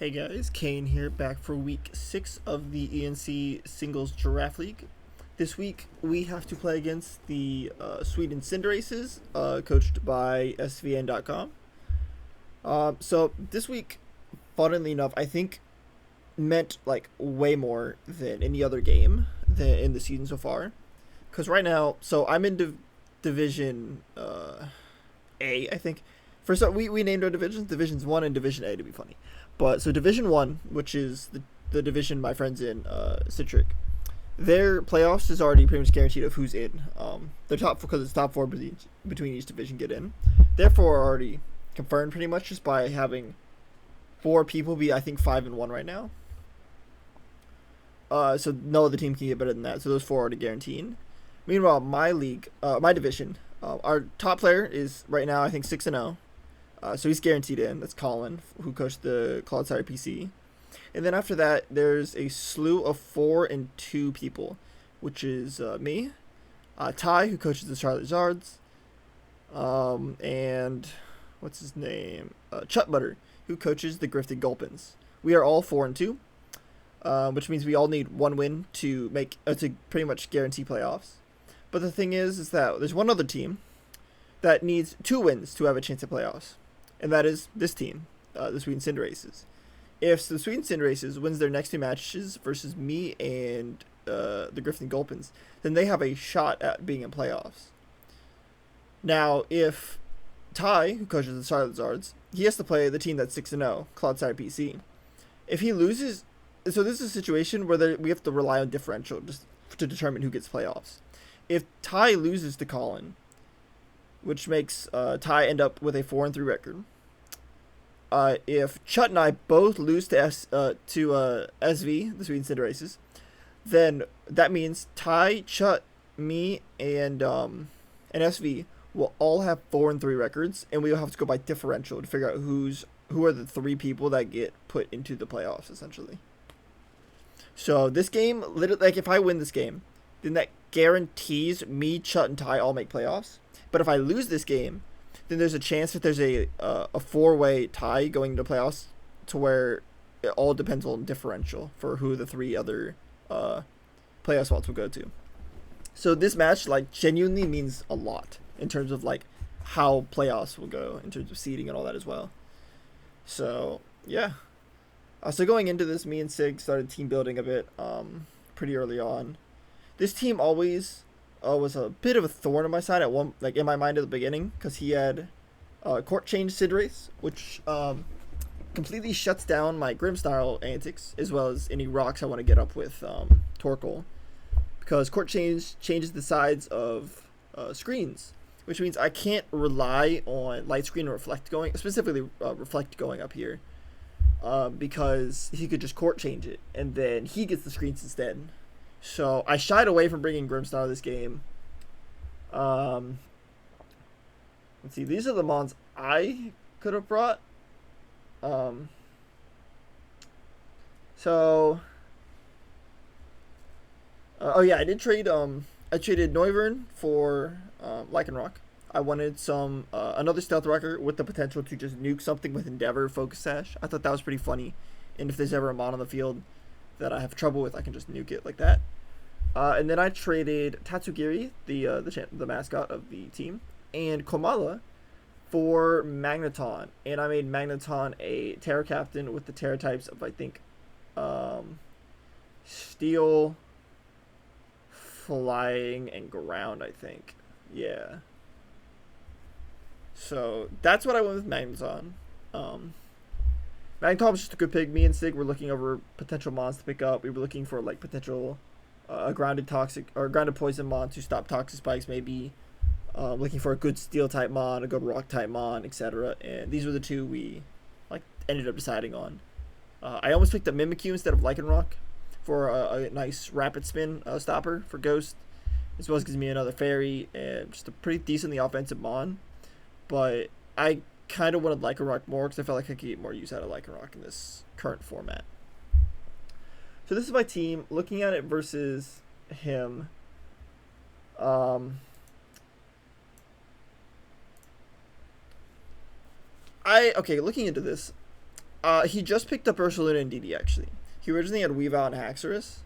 Hey guys, Kane here, back for week 6 of the ENC Singles Giraffe League. This week we have to play against the Sweden Cinderaces, coached by SVandotcom. So this week, funnily enough, I think meant like way more than any other game than in the season so far. Because right now, so I'm in Division A, I think. First, we named our divisions Divisions 1 and Division A to be funny. But so Division 1, which is the division my friends in, Citric, their playoffs is already pretty much guaranteed of who's in. Their top, because it's top 4 between each division get in. Therefore, already confirmed pretty much just by having 4 people be, I think, 5-1 right now. So no other team can get better than that. So those 4 are already guaranteed. Meanwhile, my league, my division, our top player is right now, I think, 6-0. So he's guaranteed in. That's Colin, who coached the Cloud PC. And then after that, there's a slew of 4 and 2 people, which is me, Ty, who coaches the Charlotte Zards, and what's his name? Chut Butter, who coaches the Grifted Gulpins. We are all 4 and 2, which means we all need 1 win to make to pretty much guarantee playoffs. But the thing is that there's one other team that needs 2 wins to have a chance at playoffs. And that is this team, the Sweden Cinderaces. If the Sweden Cinderaces wins their next 2 matches versus me and the Griffin Gulpins, then they have a shot at being in playoffs. Now, if Ty, who coaches the Charlotte Zards, he has to play the team that's 6-0, Cloudside PC. If he loses, so this is a situation where we have to rely on differential just to determine who gets playoffs. If Ty loses to Colin, which makes Ty end up with a 4-3 record. If Chut and I both lose to SV, the Sweden Cinderaces, then that means Ty, Chut, me, and SV will all have 4-3 records, and we will have to go by differential to figure out who are the 3 people that get put into the playoffs, essentially. So this game, literally, like if I win this game, then that guarantees me, Chut, and Ty all make playoffs. But if I lose this game, then there's a chance that there's a 4-way tie going into playoffs, to where it all depends on differential for who the 3 other playoff spots will go to. So this match, like, genuinely means a lot in terms of like how playoffs will go in terms of seeding and all that as well. So yeah. So going into this, me and Sig started team building a bit pretty early on. This team always was a bit of a thorn in my side in my mind at the beginning, because he had Court Change Cinderace, which completely shuts down my Grimstyle antics, as well as any rocks I want to get up with Torkoal, because Court Change changes the sides of screens, which means I can't rely on Light Screen or specifically Reflect going up here, because he could just Court Change it, and then he gets the screens instead. So I shied away from bringing Grimstyle this game. Let's see. These are the mons I could have brought. Oh yeah, I did trade. I traded Noivern for Lycanroc. I wanted some another Stealth Rocker with the potential to just nuke something with Endeavor Focus Sash. I thought that was pretty funny, and if there's ever a mon on the field that I have trouble with, I can just nuke it like that. And then I traded Tatsugiri, the mascot of the team, and Komala for Magneton, and I made Magneton a Terra Captain with the Terra types of, I think, Steel, Flying, and Ground, I think. Yeah. So that's what I went with Magneton. Magneton was just a good pick. Me and Sig were looking over potential mons to pick up. We were looking for like potential grounded poison mon to stop toxic spikes, maybe. Looking for a good steel type mon, a good rock type mon, etc. And these were the 2 we like ended up deciding on. I almost picked up Mimikyu instead of Lycanroc for a nice rapid spin stopper for Ghost, as well as gives me another fairy and just a pretty decently offensive mon. But I kind of wanted Lycanroc more because I felt like I could get more use out of Lycanroc in this current format. So this is my team. Looking at it versus him, looking into this, He just picked up Ursaluna and DD, actually. He originally had Weavile and Haxorus.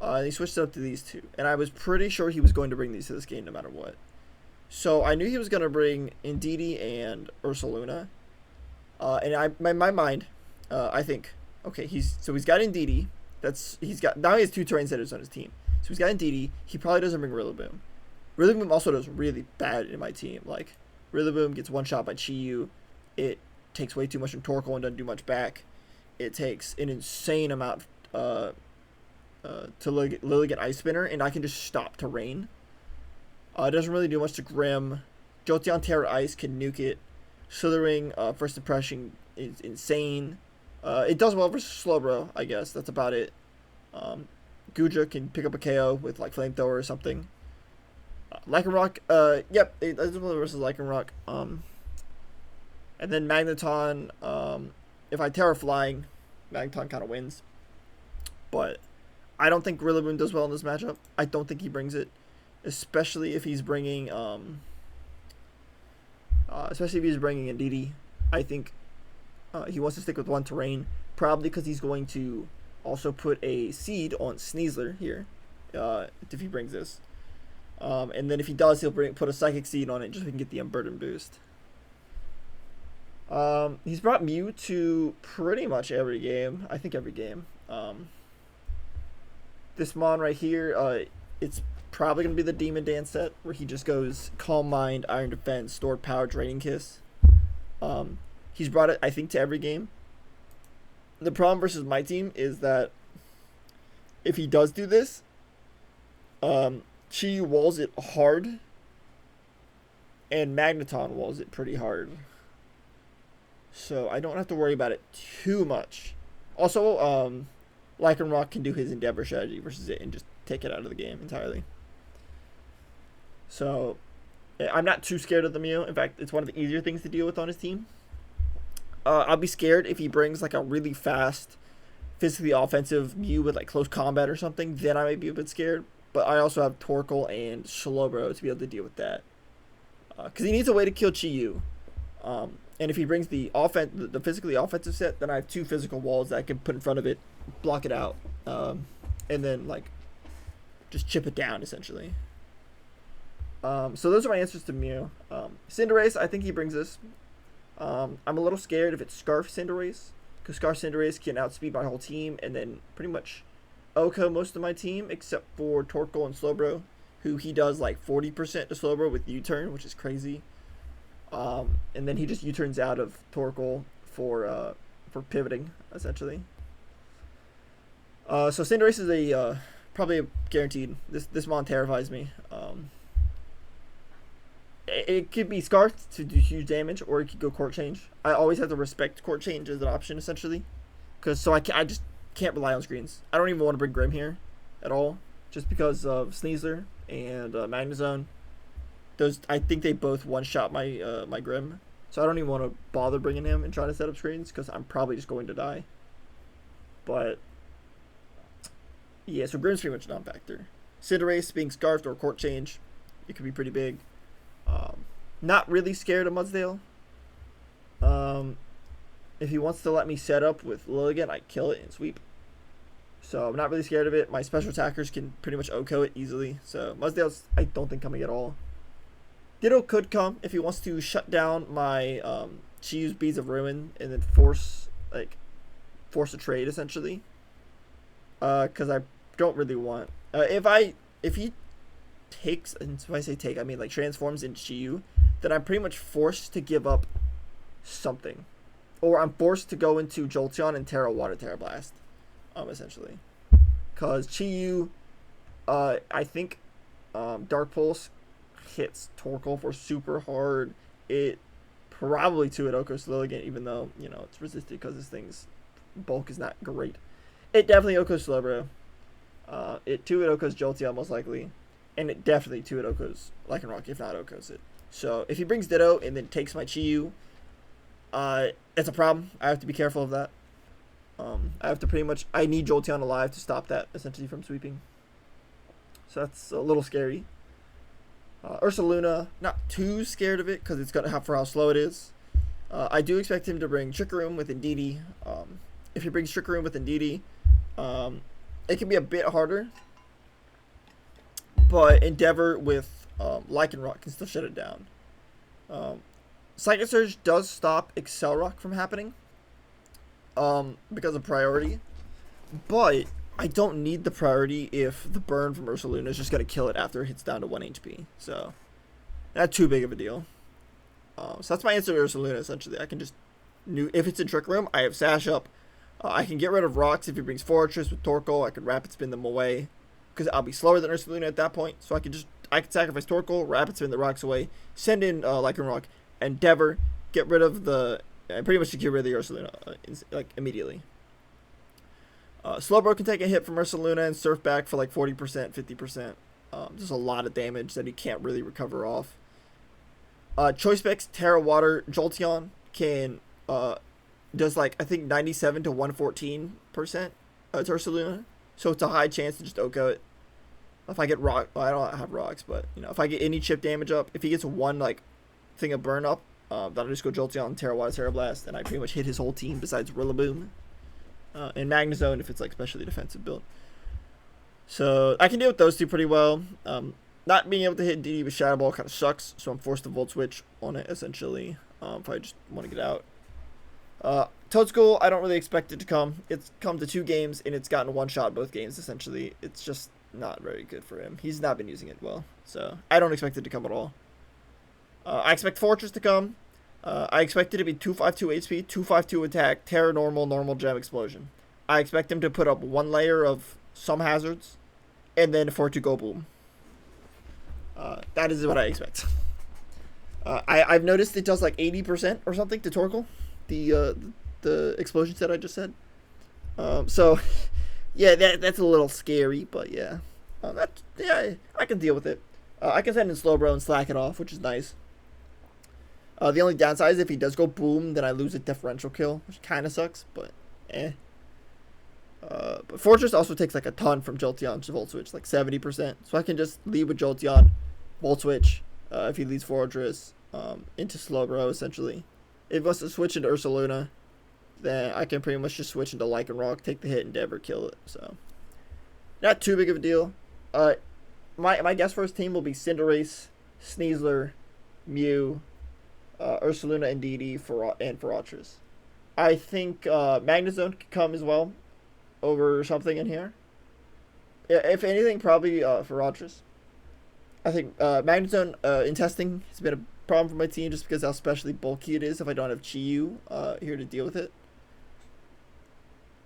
And he switched up to these two. And I was pretty sure he was going to bring these to this game no matter what. So I knew he was going to bring Indeedee and Ursaluna. And in my mind, I think, okay, he's got Indeedee. Now he has 2 terrain setters on his team. So he's got Indeedee. He probably doesn't bring Rillaboom. Rillaboom also does really bad in my team. Like, Rillaboom gets one shot by Chi-Yu. It takes way too much from Torkoal and doesn't do much back. It takes an insane amount to Lilligant Ice Spinner, and I can just stop terrain. It doesn't really do much to Grim. Jolteon Terra Ice can nuke it. Slithering, First Impression is insane. It does well versus Slowbro, I guess. That's about it. Guja can pick up a KO with like Flamethrower or something. Lycanroc, yep, it does well versus Lycanroc. And then Magneton, if I Terra Flying, Magneton kind of wins. But I don't think Rillaboom does well in this matchup. I don't think he brings it. Especially if he's bringing, Indeedee. I think he wants to stick with one terrain. Probably because he's going to also put a seed on Sneasler here. If he brings this. And then if he does, he'll put a Psychic Seed on it just so he can get the Unburden boost. He's brought Mew to pretty much every game. I think every game. This Mon right here, it's probably going to be the Demon Dance set where he just goes Calm Mind, Iron Defense, Stored Power, Draining Kiss. He's brought it, I think, to every game. The problem versus my team is that if he does do this, Chi walls it hard, and Magneton walls it pretty hard. So I don't have to worry about it too much. Also, Lycanroc can do his Endeavor strategy versus it and just take it out of the game entirely. So I'm not too scared of the Mew. In fact, it's one of the easier things to deal with on his team. I'll be scared if he brings like a really fast, physically offensive Mew with like close combat or something. Then I might be a bit scared. But I also have Torkoal and Slowbro to be able to deal with that. Because he needs a way to kill Chi-Yu. And if he brings the physically offensive set, then I have 2 physical walls that I can put in front of it, block it out, and then like just chip it down essentially. So those are my answers to Mew. Cinderace, I think he brings this. I'm a little scared if it's Scarf Cinderace, because Scarf Cinderace can outspeed my whole team and then pretty much OHKO most of my team except for Torkoal and Slowbro, who he does like 40% to Slowbro with U-turn, which is crazy. And then he just U-turns out of Torkoal for pivoting essentially. So Cinderace is a probably a guaranteed. This Mon terrifies me. It could be Scarf to do huge damage, or it could go Court Change. I always have to respect Court Change as an option essentially, because I just can't rely on screens. I don't even want to bring Grim here at all, just because of Sneasler and Magnezone. I think they both one-shot my my Grim, so I don't even want to bother bringing him and trying to set up screens because I'm probably just going to die. But yeah, so Grim's pretty much a non-factor. Cinderace being Scarfed or Court Change, it could be pretty big. Not really scared of Mudsdale. If he wants to let me set up with Lilligant, I kill it and sweep. So I'm not really scared of it. My special attackers can pretty much OHKO it easily. So Mudsdale's, I don't think, coming at all. Ditto could come if he wants to shut down my Chi-Yu's Beads of Ruin and then force a trade essentially. Because I don't really want if he takes, and when I say take, I mean like transforms into Chi-Yu, then I'm pretty much forced to give up something, or I'm forced to go into Jolteon and Terra Water Terra Blast, essentially, because Chi-Yu, I think, Dark Pulse hits Torkoal for super hard. It probably 2-hit OHKOs Lilligant, even though it's resisted because this thing's bulk is not great. It definitely OHKOs Slowbro. It 2-hit OHKOs Jolteon most likely. And it definitely 2-hit OHKOs Lycanroc, if not OHKOs it. So if he brings Ditto and then takes my Chi-Yu, it's a problem. I have to be careful of that. I have to I need Jolteon alive to stop that, essentially, from sweeping. So that's a little scary. Ursaluna, not too scared of it, because it's going to have for how slow it is. I do expect him to bring Trick Room with Indeedee. If he brings Trick Room with Indeedee, it can be a bit harder. But Endeavor with Lycanroc can still shut it down. Psychic Surge does stop Accelerock from happening because of priority. But I don't need the priority if the burn from Ursaluna is just going to kill it after it hits down to 1 HP. So, not too big of a deal. So that's my answer to Ursaluna, essentially. I can just... If it's in Trick Room, I have Sash up. I can get rid of Rocks if he brings Fortress with Torkoal. I can Rapid Spin them away. Because I'll be slower than Ursaluna at that point. So I can sacrifice Torkoal, Rapid Spin the Rocks away, send in Lycanroc, Endeavor, get rid of the... pretty much to get rid of the Ursaluna immediately. Slowbro can take a hit from Ursaluna and surf back for 40%, 50%. There's a lot of damage that he can't really recover off. Choice Specs, Terra Water, Jolteon can does I think 97 to 114% to Ursaluna. So it's a high chance to just OHKO it. If I get rock, well, I don't have rocks, but if I get any chip damage up, if he gets one thing of burn up, then I'll just go Jolteon, Terra Water, Terra Blast, and I pretty much hit his whole team besides Rillaboom. And Magnezone if it's specially defensive build. So I can deal with those two pretty well. Not being able to hit DD with Shadow Ball kind of sucks, so I'm forced to Volt Switch on it essentially. If I just want to get out. Toadschool, I don't really expect it to come. It's come to 2 games and it's gotten 1 shot both games essentially. It's just not very good for him. He's not been using it well, so I don't expect it to come at all. I expect Fortress to come. I expect it to be 252 HP, 252 attack, Terra Normal, Normal Gem Explosion. I expect him to put up 1 layer of some hazards, and then for it to go boom. That is what I expect. I've noticed it does 80% or something to Torkoal, the explosion set I just said. So yeah, that's a little scary, but yeah, I can deal with it. I can send in Slowbro and slack it off, which is nice. The only downside is if he does go boom, then I lose a differential kill, which kind of sucks, but eh. But Fortress also takes a ton from Jolteon's Volt Switch, 70%. So I can just lead with Jolteon, Volt Switch, if he leads Fortress, into Slowbro, essentially. If he wants to switch into Ursaluna, then I can pretty much just switch into Lycanroc, take the hit, Endeavor, kill it. So, not too big of a deal. My guess for his team will be Cinderace, Sneasler, Mew, Ursaluna, and Indeedee, and Fortress. I think Magnezone could come as well over something in here. If anything, probably Fortress. I think Magnezone in testing has been a problem for my team just because how especially bulky it is if I don't have Chi-Yu here to deal with it.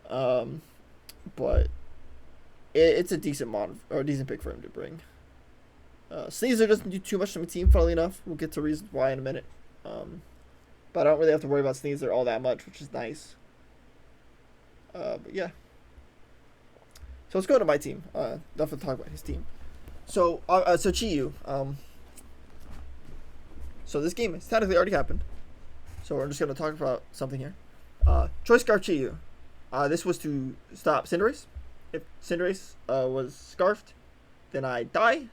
But it's a decent mod or a decent pick for him to bring. Sneasler doesn't do too much to my team, funnily enough. We'll get to reasons why in a minute. But I don't really have to worry about Sneasler all that much, which is nice. But yeah. So let's go to my team. Enough to talk about his team. So Chi-Yu. So this game has technically already happened. So we're just going to talk about something here. Choice Scarf Chi-Yu. This was to stop Cinderace. If Cinderace was scarfed, then I die.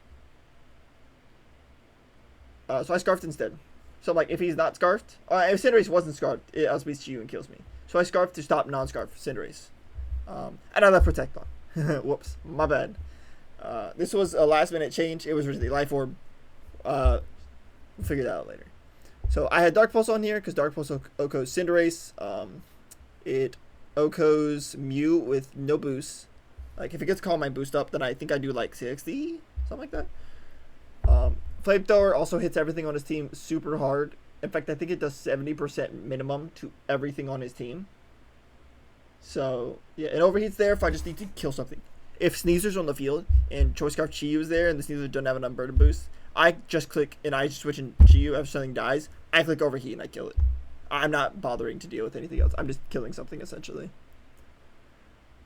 So I scarfed instead. So if he's not scarfed, if Cinderace wasn't scarfed, it outspeeds Chi-Yu and kills me. So I scarfed to stop non-scarf Cinderace. And I left Protect on. Whoops, my bad. This was a last minute change. It was originally Life Orb. We'll figure that out later. So I had Dark Pulse on here because Dark Pulse OHKOs Cinderace. It OHKOs Mew with no boost. If it gets Calm Mind boost up, then I think I do 60, something like that. Flamethrower also hits everything on his team super hard. In fact, I think it does 70% minimum to everything on his team. So, yeah, it overheats there if I just need to kill something. If Sneaser's on the field and Choice Scarf Chi-Yu is there and the Sneaser doesn't have an Unburden boost, I just click and I just switch in Chi-Yu after something dies. I click Overheat and I kill it. I'm not bothering to deal with anything else. I'm just killing something, essentially.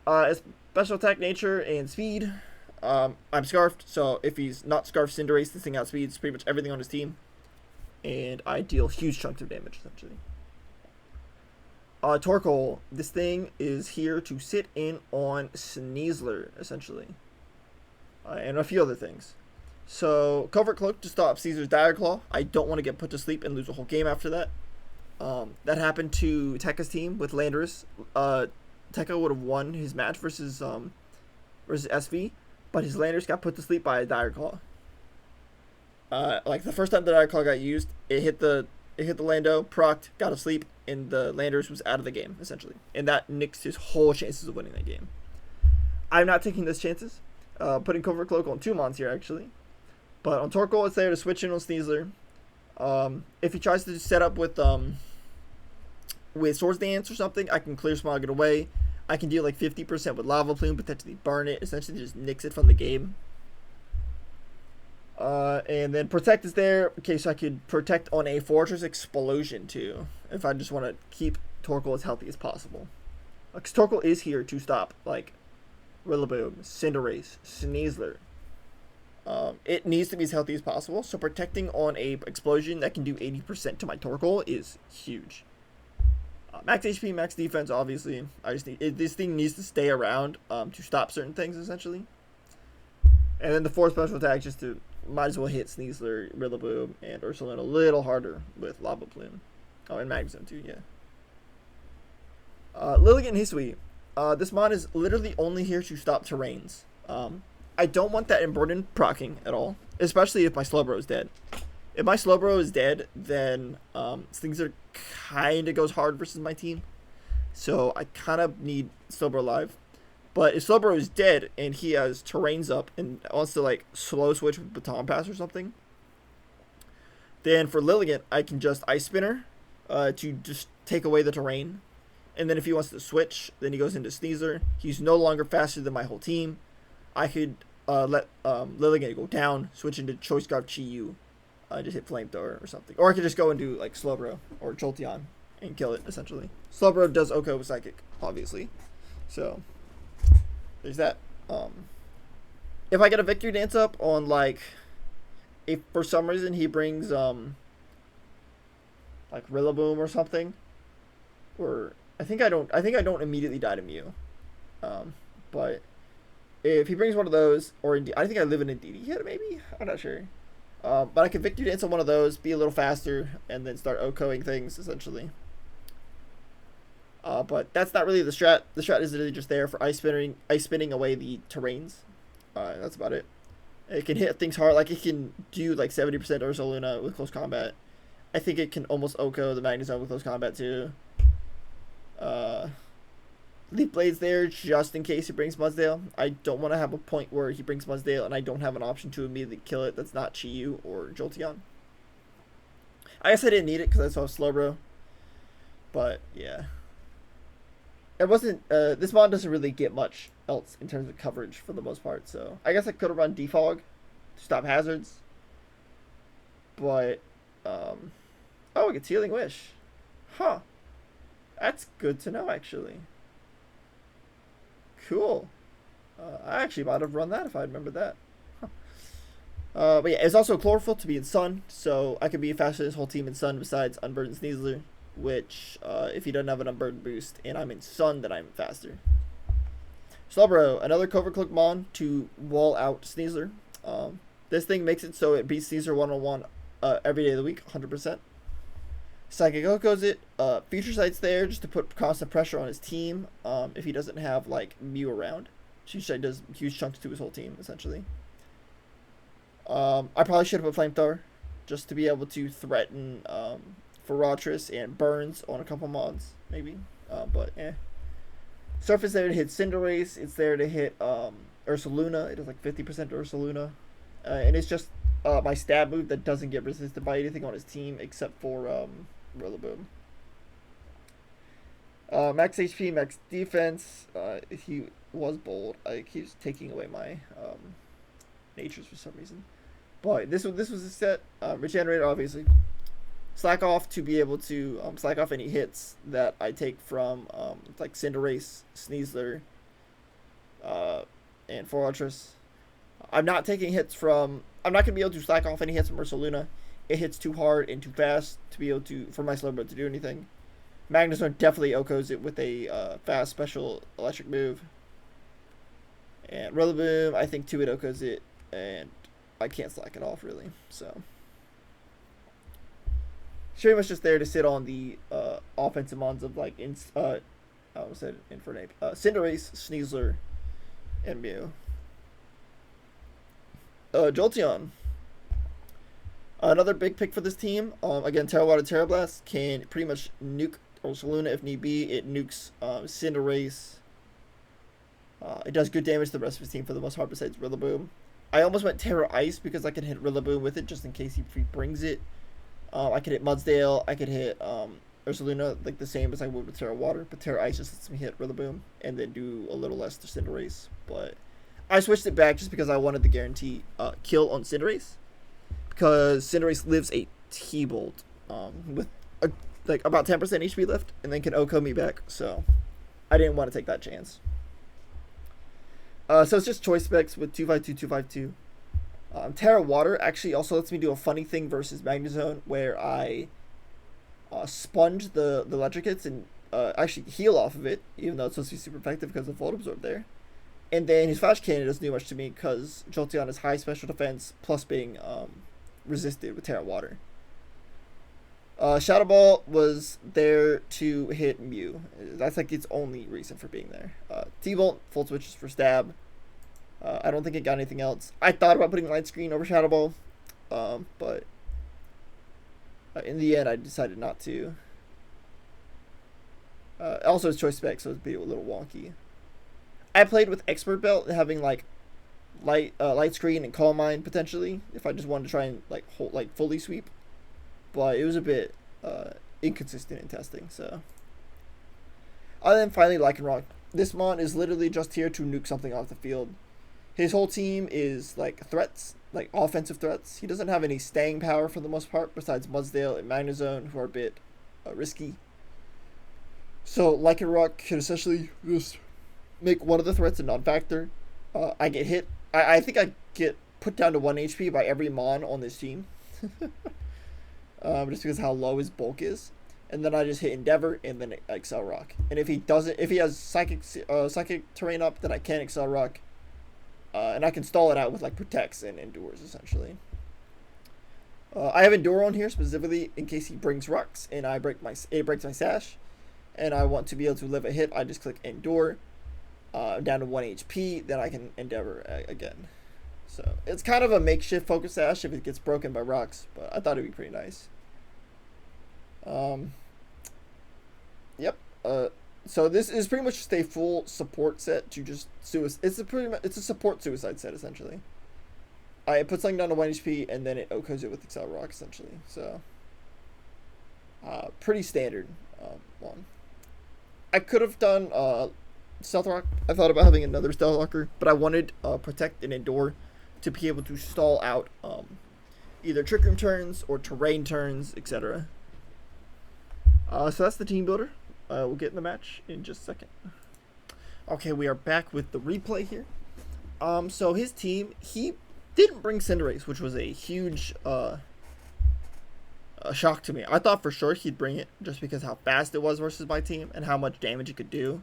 Special attack, nature, and speed. I'm scarfed, so if he's not scarfed Cinderace, this thing outspeeds pretty much everything on his team. And I deal huge chunks of damage, essentially. Torkoal, this thing is here to sit in on Sneasler, essentially. And a few other things. So, Covert Cloak to stop Caesar's Dire Claw. I don't want to get put to sleep and lose a whole game after that. That happened to Tekka's team with Landorus. Tekka would have won his match versus SV, but his Landorus got put to sleep by a Dire Claw. Like the first time the Dire Claw got used, it hit the Lando, procced, got asleep, and the Landorus was out of the game essentially, and that nixed his whole chances of winning that game. I'm not taking those chances. Putting Covert Cloak on 2 mons here actually, but on Torkoal it's there to switch in on Sneasler. If he tries to set up with Swords Dance or something, I can clear Smog it away. I can deal like 50% with Lava Plume, potentially burn it, essentially just nix it from the game. And then Protect is there in case I could Protect on a Fortress Explosion too, if I just want to keep Torkoal as healthy as possible. Because Torkoal is here to stop like Rillaboom, Cinderace, Sneasler. It needs to be as healthy as possible, so protecting on a explosion that can do 80% to my Torkoal is huge. Max HP, max defense, obviously. I just need this thing needs to stay around to stop certain things essentially. And then the 4 special attacks just to might as well hit Sneasler, Rillaboom, and Ursulina a little harder with Lava Plume. Oh, and Magnezone too, yeah. Lilligant and Hisui. This mod is literally only here to stop terrains. I don't want that Embroidened proccing at all, especially if my Slowbro is dead. If my Slowbro is dead, then things are kind of goes hard versus my team. So I kind of need Slowbro alive. But if Slowbro is dead and he has terrains up and wants to like slow switch with Baton Pass or something, then for Lilligant, I can just Ice Spinner to just take away the terrain. And then if he wants to switch, then he goes into Sneasler. He's no longer faster than my whole team. I could let Lilligant go down, switch into Choice Scarf Chi-Yu, just hit Flamethrower or something. Or I could just go and do like Slowbro or Jolteon and kill it, essentially. Slowbro does OHKO with Psychic, obviously. So, there's that. If I get a Victory Dance up on like, if for some reason he brings like Rillaboom or something, or I think I don't immediately die to Mew. But if he brings one of those, or I think I live in Indeedee hit maybe? I'm not sure. But I can Victory Dance on one of those, be a little faster, and then start OHKOing things, essentially. But that's not really the strat. The strat is literally just there for ice spinning away the terrains. That's about it. It can hit things hard, like it can do like 70% Ursaluna with close combat. I think it can almost OHKO the Magnezone with close combat too. Leaf Blade's there just in case he brings Mudsdale. I don't want to have a point where he brings Mudsdale and I don't have an option to immediately kill it that's not Chi-Yu or Jolteon. I guess I didn't need it because I saw Slowbro. But, yeah. It wasn't, this mod doesn't really get much else in terms of coverage for the most part, so I guess I could have run Defog to stop hazards. But, oh, it gets Healing Wish. Huh. That's good to know, actually. Cool. I actually might have run that if I remembered that. Huh. But yeah, it's also Chlorophyll to be in Sun, so I could be faster than his whole team in Sun besides Unburdened Sneasler, which, if he doesn't have an Unburdened boost and I'm in Sun, then I'm faster. Slowbro, another Covert Cloak Mon to wall out Sneasler. This thing makes it so it beats Sneasler one-on-one every day of the week, 100%. Psychic OHKOs it. Future Sight's there just to put constant pressure on his team if he doesn't have like Mew around. Future Sight does huge chunks to his whole team, essentially. I probably should have put Flamethrower just to be able to threaten Ferotris and Burns on a couple mods, maybe. But eh. Surface there to hit Cinderace. It's there to hit Ursaluna. It does like 50% to Ursaluna. And it's just my stab move that doesn't get resisted by anything on his team except for Rillaboom. Max HP, max defense. He was bold. I keep taking away my natures for some reason. But this was a set. Regenerator, obviously. Slack off to be able to slack off any hits that I take from like Cinderace, Sneasler, and Fortress. I'm not taking hits from. I'm not gonna be able to slack off any hits from Ursaluna. It hits too hard and too fast to be able to for my Slowbro to do anything. Magnezone definitely OHKOs it with a fast special electric move. And Rillaboom, I think 2-hit OHKOs it, and I can't slack it off really. So He's pretty much just there to sit on the offensive mons of like I almost said Infernape, Cinderace, Sneasler, and Mew. Jolteon. Another big pick for this team. Again, Terra Water Terra Blast can pretty much nuke Ursaluna if need be. It nukes Cinderace. It does good damage to the rest of his team for the most part besides Rillaboom. I almost went Terra Ice because I can hit Rillaboom with it just in case he brings it. I could hit Mudsdale. I could hit Ursaluna like the same as I would with Terra Water. But Terra Ice just lets me hit Rillaboom and then do a little less to Cinderace. But I switched it back just because I wanted the guarantee kill on Cinderace. Because Cinderace lives a T-Bolt with like about 10% HP left and then can OHKO me back. So I didn't want to take that chance. So it's just choice specs with 252, 252. Terra Water actually also lets me do a funny thing versus Magnezone where I sponge the electric hits and actually heal off of it, even though it's supposed to be super effective because of Volt Absorb there. And then his Flash Cannon doesn't do much to me because Jolteon has high special defense plus being resisted with Terra Water. Shadow Ball was there to hit Mew. That's like its only reason for being there. T-Bolt, full switches for stab. I don't think it got anything else. I thought about putting Light Screen over Shadow Ball, but in the end I decided not to. Also it's choice spec, so it'd be a little wonky. I played with Expert Belt having like light screen and Calm Mind potentially if I just wanted to try and like fully sweep. But it was a bit inconsistent in testing, so. And then finally, Lycanroc. This mon is literally just here to nuke something off the field. His whole team is like threats, like offensive threats. He doesn't have any staying power for the most part, besides Mudsdale and Magnezone, who are a bit risky. So Lycanroc can essentially just make one of the threats a non-factor. I get hit. I think I get put down to 1 HP by every mon on this team. Just because how low his bulk is, and then I just hit Endeavor and then Excel Rock. And if he has psychic terrain up, then I can Excel Rock, and I can stall it out with like Protects and Endures essentially. I have Endure on here specifically in case he brings rocks and it breaks my Sash, and I want to be able to live a hit. I just click Endure, down to 1 HP, then I can Endeavor again. So it's kind of a makeshift focus Sash if it gets broken by rocks, but I thought it'd be pretty nice. Yep. So this is pretty much just a full support set to just suicide. It's a support suicide set essentially. I put something down to 1 HP and then it OHKOs it with Excel Rock essentially. So pretty standard one. I could have done Stealth Rock. I thought about having another Stealth Rocker, but I wanted Protect and Endure to be able to stall out either Trick Room turns or terrain turns, etc. So that's the team builder. We'll get in the match in just a second. Okay, we are back with the replay here. So his team, he didn't bring Cinderace, which was a huge a shock to me. I thought for sure he'd bring it just because how fast it was versus my team and how much damage it could do.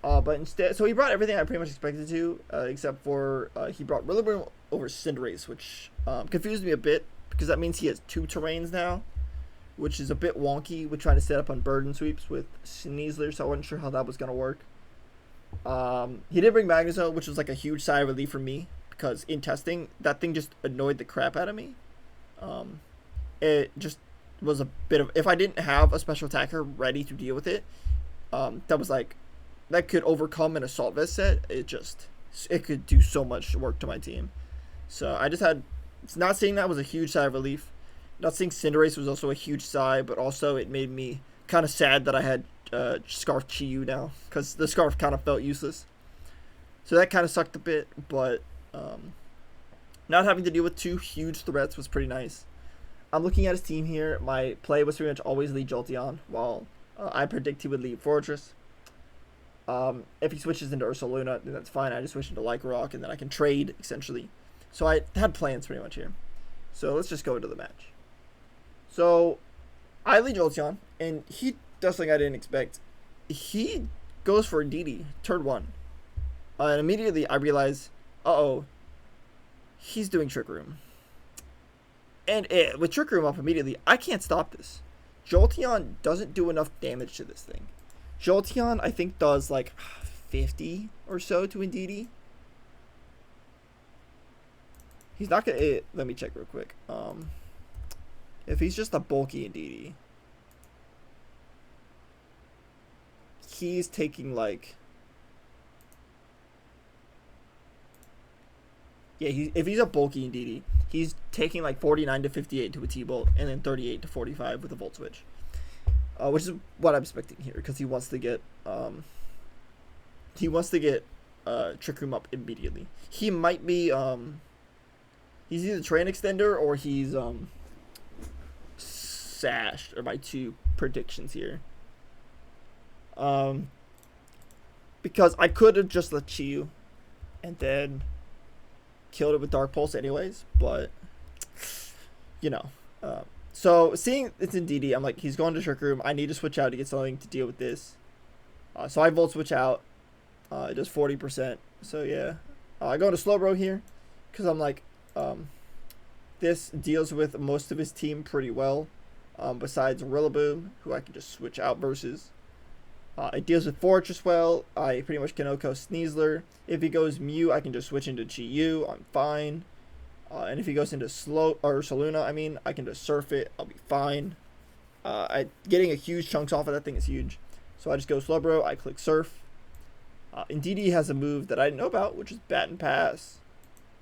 But instead, so he brought everything I pretty much expected to, except for he brought Rillaboom over Cinderace, which confused me a bit because that means he has 2 terrains now, which is a bit wonky with trying to set up on Burden Sweeps with Sneasler, so I wasn't sure how that was going to work. He did bring Magnezone, which was like a huge sigh of relief for me because in testing, that thing just annoyed the crap out of me. It just was a bit of, if I didn't have a special attacker ready to deal with it, that could overcome an Assault Vest set. It could do so much work to my team. So I just had, not seeing that was a huge sigh of relief. Not seeing Cinderace was also a huge sigh, but also it made me kind of sad that I had Scarf Chi-Yu now, because the Scarf kind of felt useless. So that kind of sucked a bit, but not having to deal with 2 huge threats was pretty nice. I'm looking at his team here. My play was pretty much always lead Jolteon, while I predict he would lead Fortress. If he switches into Ursaluna, then that's fine. I just switch into Lycanroc, and then I can trade, essentially. So I had plans pretty much here. So let's just go into the match. So I lead Jolteon, and he does something I didn't expect. He goes for a DD, turn 1. And immediately I realize, uh-oh, he's doing Trick Room. And with Trick Room up immediately, I can't stop this. Jolteon doesn't do enough damage to this thing. Jolteon, I think, does like 50 or so to Indeedee. He's not gonna. Let me check real quick. If he's just a bulky Indeedee, he's taking like. Yeah, if he's a bulky Indeedee, he's taking like 49 to 58 to a T-Bolt, and then 38 to 45 with a Volt Switch. Which is what I'm expecting here, because he wants to get Trick Room up immediately. He might be he's either Train Extender or he's Sashed are my two predictions here. Because I could have just let Chi-Yu and then killed it with Dark Pulse anyways, but you know. So seeing it's Indeedee, I'm like, he's going to Trick Room. I need to switch out to get something to deal with this. So I Volt Switch out. It does 40%. So yeah, I go to Slowbro here because I'm like, this deals with most of his team pretty well. Besides Rillaboom, who I can just switch out versus. It deals with Fortress well. I pretty much can OHKO Sneasler. If he goes Mew, I can just switch into Chi-Yu. I'm fine. And if he goes into Saluna, I can just surf it. I'll be fine. Getting a huge chunks off of that thing is huge. So I just go Slowbro. I click Surf. Indeedee has a move that I didn't know about, which is Baton Pass.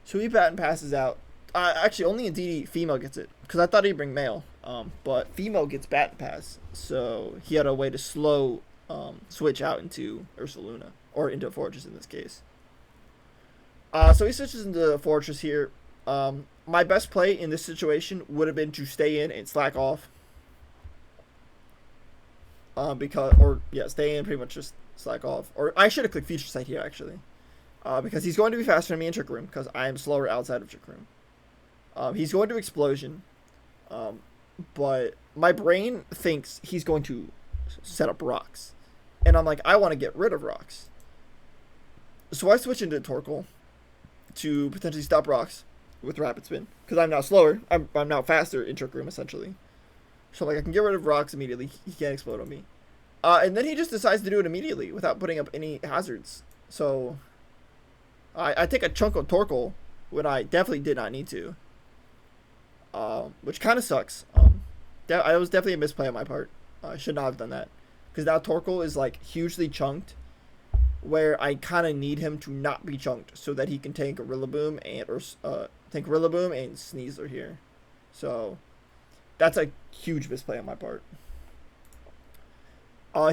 So he Baton Passes out. Actually, only Indeedee female gets it, because I thought he'd bring male. But female gets Baton Pass. So he had a way to slow switch out into Ursaluna, or into Fortress in this case. So he switches into Fortress here. My best play in this situation would have been to stay in and slack off. Stay in, pretty much just slack off. Or I should have clicked Future Sight here, actually. Because he's going to be faster than me in Trick Room, because I am slower outside of Trick Room. He's going to Explosion. But my brain thinks he's going to set up Rocks. And I'm like, I want to get rid of Rocks. So I switch into Torkoal to potentially stop Rocks with Rapid Spin, because I'm now slower. I'm now faster in Trick Room, essentially. So like, I can get rid of Rocks immediately. He can't explode on me. And then he just decides to do it immediately without putting up any hazards. So I take a chunk of Torkoal when I definitely did not need to. Which kind of sucks. That was definitely a misplay on my part. I should not have done that, because now Torkoal is like hugely chunked, where I kind of need him to not be chunked so that he can tank a Rillaboom and Sneasler here. So that's a huge misplay on my part.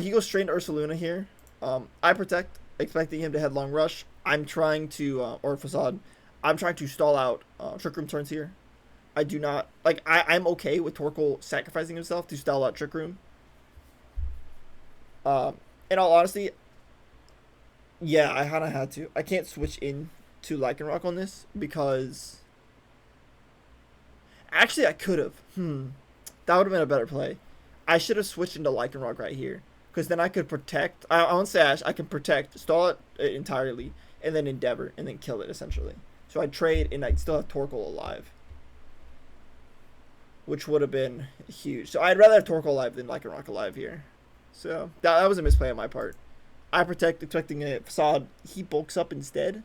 He goes straight into Ursaluna here. I protect, expecting him to headlong rush. I'm trying to or Facade. I'm trying to stall out Trick Room turns here. I do not like. I'm okay with Torkoal sacrificing himself to stall out Trick Room. In all honesty, yeah, I kind of had to. I can't switch in to Lycanroc on this, because actually I could have. That would have been a better play. I should have switched into Lycanroc right here, because then I could protect. On Sash, I can protect, stall it entirely, and then Endeavor, and then kill it essentially. So I'd trade, and I'd still have Torkoal alive, which would have been huge. So I'd rather have Torkoal alive than Lycanroc alive here. So that was a misplay on my part. I protect, expecting a Facade. He bulks up instead.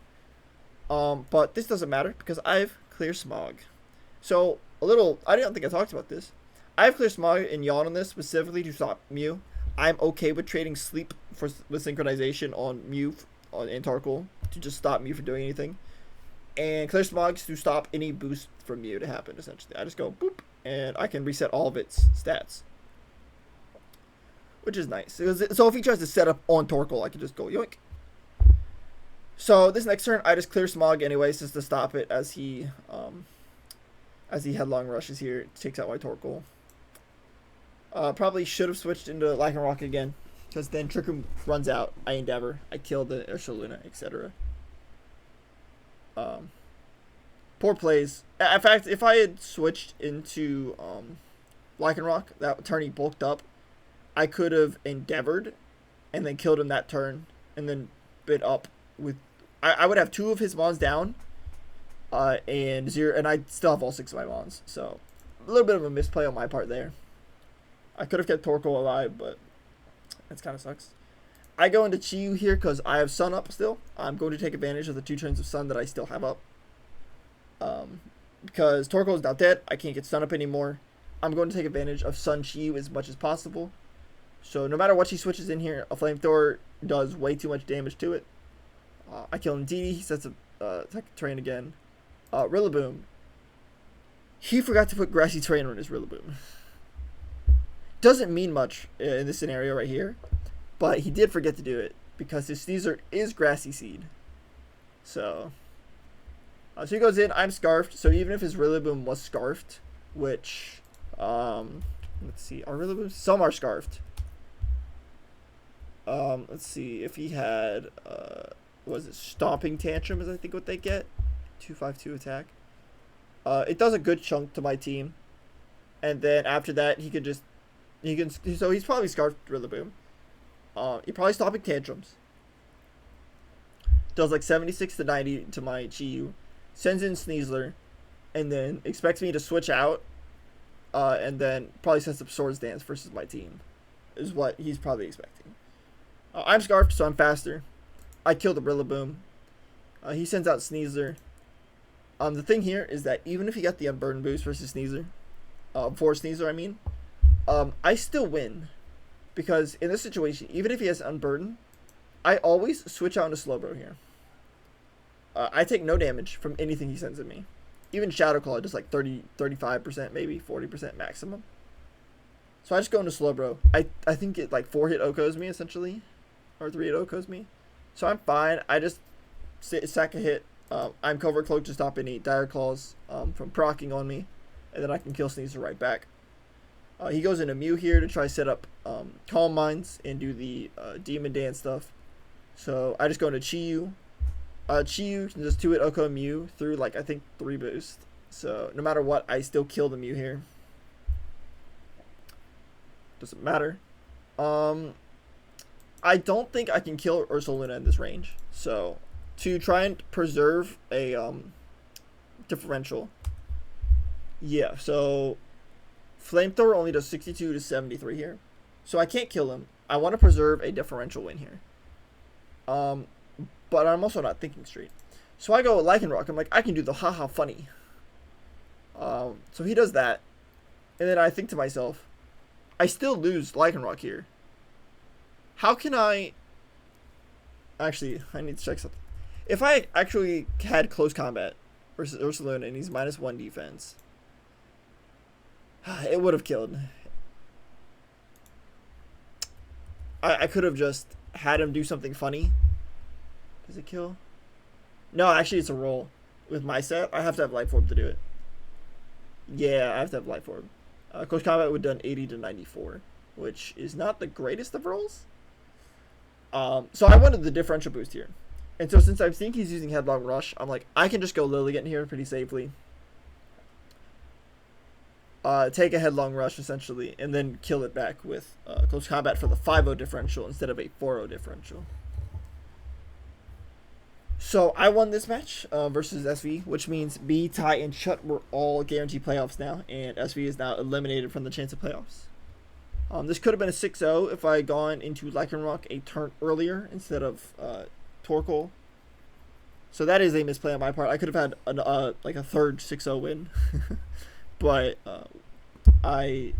But this doesn't matter, because I have Clear Smog. So I don't think I talked about this. I have Clear Smog and Yawn on this specifically to stop Mew. I'm okay with trading Sleep with Synchronization on Mew and Torkoal to just stop Mew from doing anything. And Clear Smog to stop any boost from Mew to happen, essentially. I just go boop, and I can reset all of its stats, which is nice. So if he tries to set up on Torkoal, I can just go yoink. So this next turn, I just Clear Smog anyways, just to stop it as he headlong rushes here, takes out my Torkoal. Probably should have switched into Lycanroc again, because then Trick Room runs out. I Endeavor, I kill the Ursaluna, etc. Poor plays. In fact, if I had switched into Lycanroc, that turn he bulked up, I could have Endeavored and then killed him that turn, and then bit up with. I would have 2 of his mons down, and 0, and I'd still have all 6 of my mons. So a little bit of a misplay on my part there. I could have kept Torkoal alive, but that kind of sucks. I go into Chi-Yu here because I have Sun up still. I'm going to take advantage of the 2 turns of Sun that I still have up. Because Torkoal is now dead, I can't get Sun up anymore. I'm going to take advantage of Sun Chi-Yu as much as possible. So no matter what she switches in here, a Flamethrower does way too much damage to it. I kill Ndidi, he sets a attack terrain again. Rillaboom. He forgot to put Grassy Terrain on his Rillaboom. Doesn't mean much in this scenario right here, but he did forget to do it because his Sneasler is Grassy Seed. So he goes in, I'm Scarfed, so even if his Rillaboom was Scarfed, which, let's see, are Rillabooms? Some are Scarfed. Let's see, if he had, was it Stomping Tantrum is I think what they get? 2/5/2 attack. It does a good chunk to my team. And then after that, so he's probably Scarfed Rillaboom. He probably Stomping Tantrums. Does like 76 to 90 to my Chi-Yu. Sends in Sneasler. And then expects me to switch out. And then probably sets up Swords Dance versus my team. Is what he's probably expecting. I'm Scarfed, so I'm faster. I kill the Rillaboom. He sends out Sneasler. The thing here is that even if he got the Unburden boost versus Sneasler, for Sneasler I mean, I still win. Because in this situation, even if he has Unburden, I always switch out into Slowbro here. I take no damage from anything he sends at me. Even Shadow Claw does like 35%, maybe 40% maximum. So I just go into Slowbro. I think it like 4-hit Okos me essentially. Or 3-hit Okos me. So I'm fine. I just sack a hit. I'm Cover Cloak to stop any Dire Claws from proccing on me. And then I can kill Sneasler right back. He goes into Mew here to try to set up Calm Minds and do the Demon Dance stuff. So I just go into Chi-Yu. Chi-Yu can just 2-hit Oko Mew through like I think 3 boost. So no matter what, I still kill the Mew here. Doesn't matter. I don't think I can kill Ursaluna in this range. So to try and preserve a differential. Yeah, so Flamethrower only does 62 to 73 here. So I can't kill him. I want to preserve a differential win here. But I'm also not thinking straight. So I go Lycanroc. I'm like, I can do the haha funny. So he does that. And then I think to myself, I still lose Lycanroc here. How can I... Actually, I need to check something. If I actually had close combat versus Ursaluna and he's -1 defense, it would have killed. I could have just had him do something funny. Does it kill? No, actually it's a roll. With my set, I have to have Life Orb to do it. Yeah, I have to have Life Orb. Close combat would have done 80 to 94, which is not the greatest of rolls. So I wanted the differential boost here. And so since I think he's using Headlong Rush, I'm like, I can just go Lilligant in here pretty safely. Take a Headlong Rush, essentially, and then kill it back with Close Combat for the 5-0 differential instead of a 4-0 differential. So I won this match versus SV, which means B, Tai, and Chut were all guaranteed playoffs now, and SV is now eliminated from the chance of playoffs. This could have been a 6-0 if I had gone into Lycanroc a turn earlier instead of Torkoal. So that is a misplay on my part. I could have had like a third 6-0 win. But I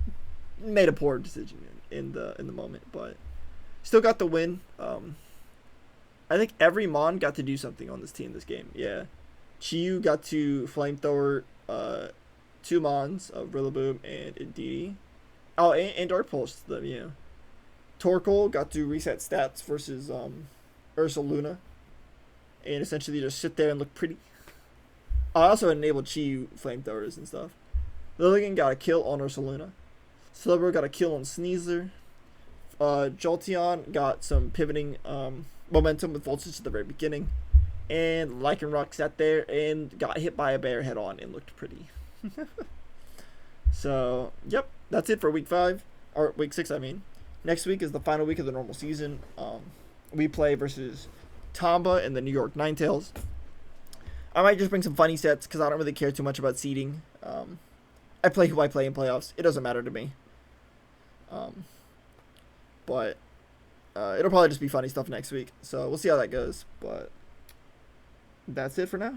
made a poor decision in the moment, but still got the win. I think every Mon got to do something on this team this game. Yeah, Chi-Yu got to Flamethrower 2 Mons of Rillaboom and Ndidi. Oh, and Dark Pulse them. Yeah, Torkoal got to reset stats versus Ursaluna, and essentially just sit there and look pretty. I also enabled Chi-Yu Flamethrowers and stuff. Lilligant got a kill on Ursaluna. Slowbro got a kill on Sneasler. Jolteon got some pivoting momentum with Voltage at the very beginning. And Lycanroc sat there and got hit by a bear head on and looked pretty. So, yep, that's it for week 5. Or week 6, I mean. Next week is the final week of the normal season. We play versus Tomba and the New York Ninetales. I might just bring some funny sets because I don't really care too much about seeding. I play who I play in playoffs. It doesn't matter to me. But it'll probably just be funny stuff next week. So we'll see how that goes. But that's it for now.